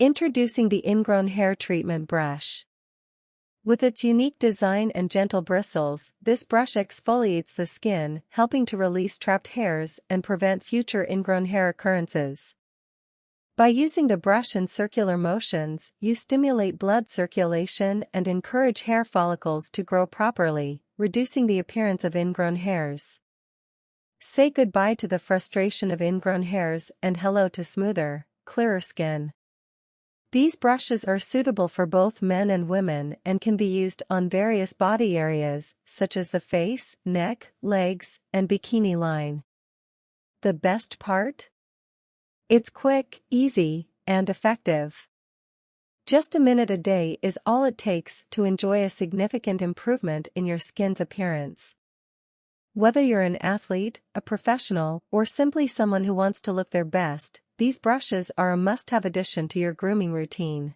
Introducing the Ingrown Hair Treatment Brush. With its unique design and gentle bristles, this brush exfoliates the skin, helping to release trapped hairs and prevent future ingrown hair occurrences. By using the brush in circular motions, you stimulate blood circulation and encourage hair follicles to grow properly, reducing the appearance of ingrown hairs. Say goodbye to the frustration of ingrown hairs and hello to smoother, clearer skin. These brushes are suitable for both men and women and can be used on various body areas, such as the face, neck, legs, and bikini line. The best part? It's quick, easy, and effective. Just a minute a day is all it takes to enjoy a significant improvement in your skin's appearance. Whether you're an athlete, a professional, or simply someone who wants to look their best, these brushes are a must-have addition to your grooming routine.